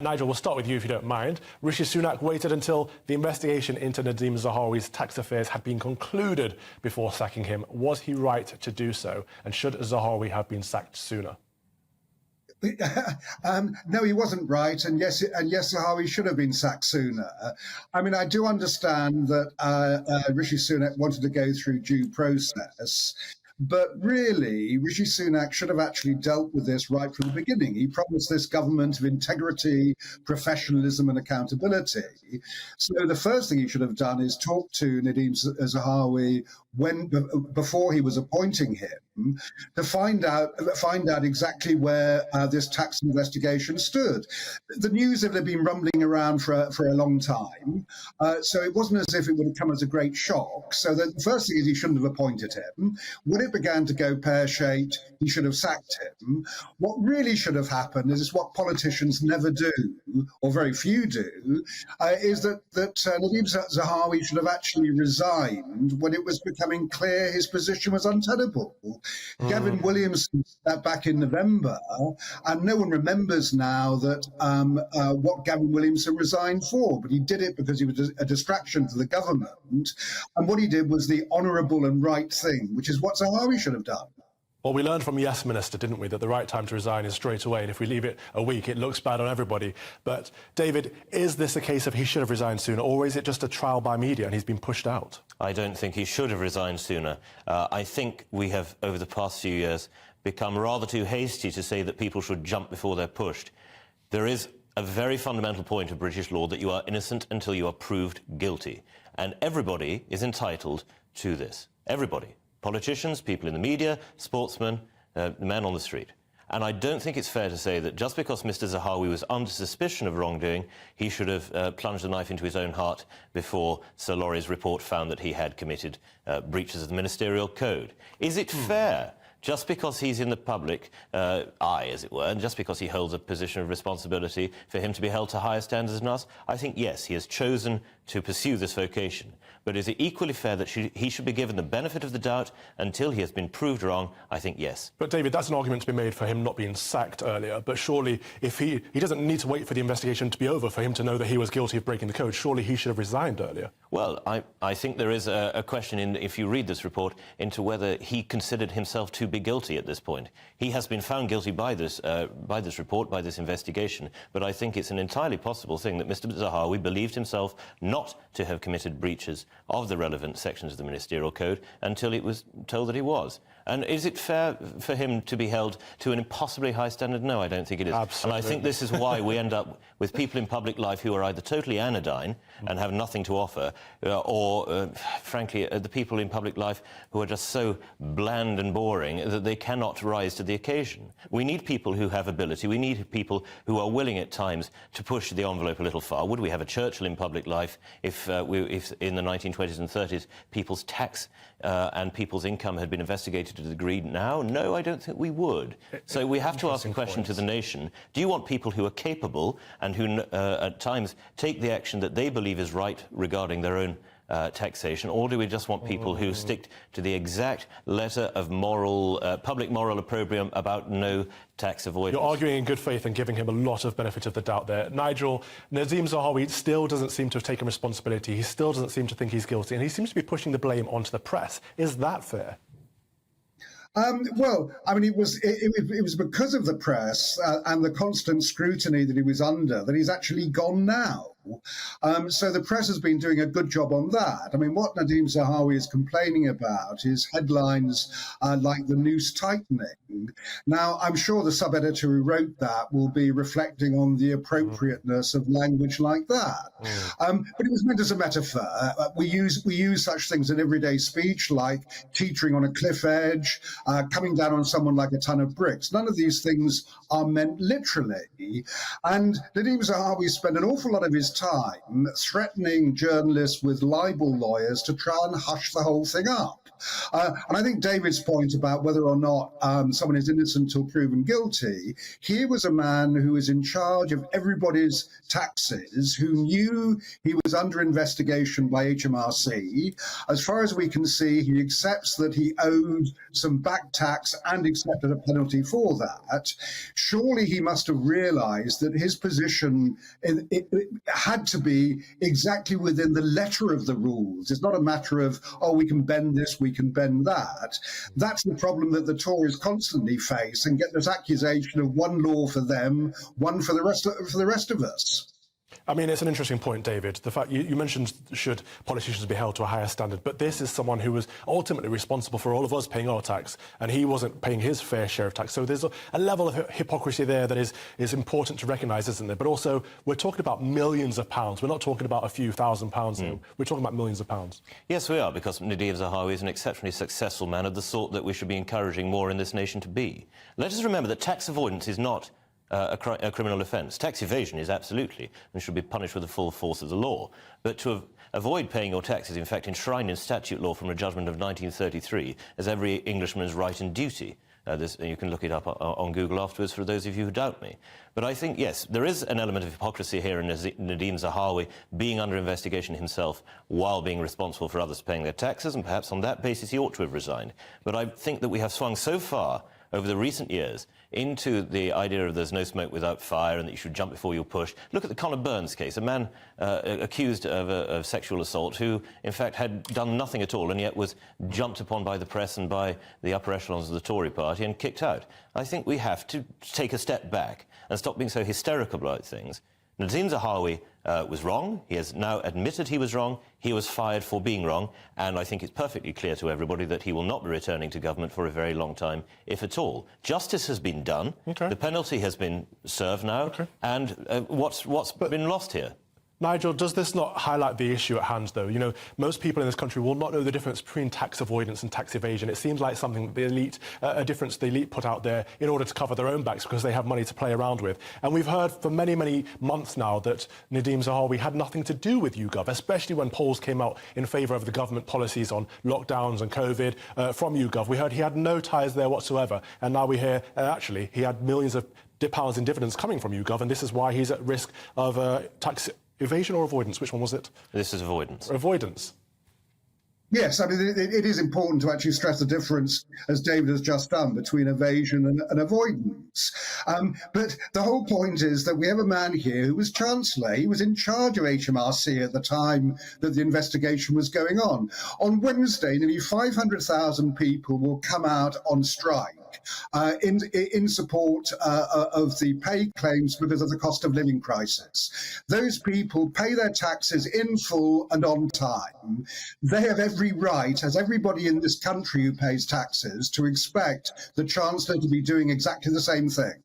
Nigel, we'll start with you if you don't mind. Rishi Sunak waited until the investigation into Nadhim Zahawi's tax affairs had been concluded before sacking him. Was he right to do so? And should Zahawi have been sacked sooner? No, he wasn't right, and yes, Zahawi should have been sacked sooner. I mean, I do understand that Rishi Sunak wanted to go through due process, but really, Rishi Sunak should have actually dealt with this right from the beginning. He promised this government of integrity, professionalism, and accountability. So the first thing he should have done is talk to Nadhim Zahawi before he was appointing him, to find out exactly where this tax investigation stood. The news had been rumbling around for a long time, so it wasn't as if it would have come as a great shock. So the first thing is he shouldn't have appointed him. When it began to go pear-shaped, he should have sacked him. What really should have happened is what politicians never do, or very few do, is that Nadhim Zahawi should have actually resigned when it was becoming clear his position was untenable. Gavin Williamson said that back in November, and no one remembers now that what Gavin Williamson resigned for, but he did it because he was a distraction to the government, and what he did was the honourable and right thing, which is what Zahawi should have done. Well, we learned from Yes Minister, didn't we, that the right time to resign is straight away, and if we leave it a week, it looks bad on everybody. But, David, is this a case of he should have resigned sooner, or is it just a trial by media and he's been pushed out? I don't think he should have resigned sooner. I think we have, over the past few years, become rather too hasty to say that people should jump before they're pushed. There is a very fundamental point of British law that you are innocent until you are proved guilty. And everybody is entitled to this. Everybody. Politicians, people in the media, sportsmen, men on the street. And I don't think it's fair to say that just because Mr Zahawi was under suspicion of wrongdoing, he should have plunged a knife into his own heart before Sir Laurie's report found that he had committed breaches of the ministerial code. Is it fair, just because he's in the public eye, as it were, and just because he holds a position of responsibility, for him to be held to higher standards than us? I think, yes, he has chosen to pursue this vocation. But is it equally fair that he should be given the benefit of the doubt until he has been proved wrong? I think yes. But, David, that's an argument to be made for him not being sacked earlier. But surely, if he doesn't need to wait for the investigation to be over for him to know that he was guilty of breaking the code, surely he should have resigned earlier. Well, I think there is a question, if you read this report, into whether he considered himself to be guilty at this point. He has been found guilty by this report, by this investigation, but I think it's an entirely possible thing that Mr Zahawi believed himself not to have committed breaches of the relevant sections of the ministerial code until it was told that he was. And is it fair for him to be held to an impossibly high standard? No, I don't think it is. Absolutely. And I think this is why we end up with people in public life who are either totally anodyne and have nothing to offer, or, frankly, the people in public life who are just so bland and boring that they cannot rise to the occasion. We need people who have ability. We need people who are willing at times to push the envelope a little far. Would we have a Churchill in public life if in the 1920s and 30s people's tax and people's income had been investigated to the degree now? No, I don't think we would. So we have to ask a question to the nation. Do you want people who are capable and who at times take the action that they believe is right regarding their own taxation, or do we just want people who stick to the exact letter of public moral opprobrium about no tax avoidance? You're arguing in good faith and giving him a lot of benefit of the doubt there. Nigel, Nadhim Zahawi still doesn't seem to have taken responsibility. He still doesn't seem to think he's guilty, and he seems to be pushing the blame onto the press. Is that fair? Well, I mean, it was because of the press and the constant scrutiny that he was under that he's actually gone now. So the press has been doing a good job on that. I mean, what Nadhim Zahawi is complaining about is headlines like the noose tightening. Now, I'm sure the sub-editor who wrote that will be reflecting on the appropriateness of language like that. But it was meant as a metaphor. We use such things in everyday speech, like teetering on a cliff edge, coming down on someone like a ton of bricks. None of these things are meant literally. And Nadhim Zahawi spent an awful lot of his his time threatening journalists with libel lawyers to try and hush the whole thing up. And I think David's point about whether or not someone is innocent or proven guilty, here was a man who was in charge of everybody's taxes, who knew he was under investigation by HMRC. As far as we can see, he accepts that he owed some back tax and accepted a penalty for that. Surely he must have realized that his position it had to be exactly within the letter of the rules. It's not a matter of, oh, we can bend this, we can bend that. That's the problem that the Tories constantly face and get this accusation of one law for them, one for the rest of us. I mean, it's an interesting point, David. The fact you mentioned should politicians be held to a higher standard, but this is someone who was ultimately responsible for all of us paying our tax, and he wasn't paying his fair share of tax. So there's a level of hypocrisy there that is important to recognise, isn't there? But also, we're talking about millions of pounds. We're not talking about a few £1,000s. We're talking about millions of pounds. Yes, we are, because Nadhim Zahawi is an exceptionally successful man of the sort that we should be encouraging more in this nation to be. Let us remember that tax avoidance is not a criminal offence. Tax evasion is absolutely and should be punished with the full force of the law. But to avoid paying your tax is in fact enshrined in statute law from a judgment of 1933 as every Englishman's right and duty. You can look it up on Google afterwards for those of you who doubt me. But I think, yes, there is an element of hypocrisy here in Nadhim Zahawi being under investigation himself while being responsible for others paying their taxes, and perhaps on that basis he ought to have resigned. But I think that we have swung so far over the recent years into the idea of there's no smoke without fire and that you should jump before you're pushed. Look at the Conor Burns case, a man accused of sexual assault who, in fact, had done nothing at all and yet was jumped upon by the press and by the upper echelons of the Tory party and kicked out. I think we have to take a step back and stop being so hysterical about things. Nadhim Zahawi was wrong. He has now admitted he was wrong. He was fired for being wrong. And I think it's perfectly clear to everybody that he will not be returning to government for a very long time, if at all. Justice has been done. Okay. The penalty has been served now. Okay. And what's been lost here? Nigel, does this not highlight the issue at hand, though? You know, most people in this country will not know the difference between tax avoidance and tax evasion. It seems like something that the elite, a difference the elite put out there in order to cover their own backs because they have money to play around with. And we've heard for many, many months now that Nadhim Zahawi had nothing to do with YouGov, especially when polls came out in favour of the government policies on lockdowns and COVID from YouGov. We heard he had no ties there whatsoever. And now we hear, actually, he had millions of pounds in dividends coming from YouGov, and this is why he's at risk of tax evasion or avoidance? Which one was it? This is avoidance. Avoidance. Yes, I mean, it is important to actually stress the difference, as David has just done, between evasion and avoidance. But the whole point is that we have a man here who was Chancellor. He was in charge of HMRC at the time that the investigation was going on. On Wednesday, nearly 500,000 people will come out on strike in support of the pay claims because of the cost of living crisis. Those people pay their taxes in full and on time. They have every right, as everybody in this country who pays taxes, to expect the Chancellor to be doing exactly the same thing.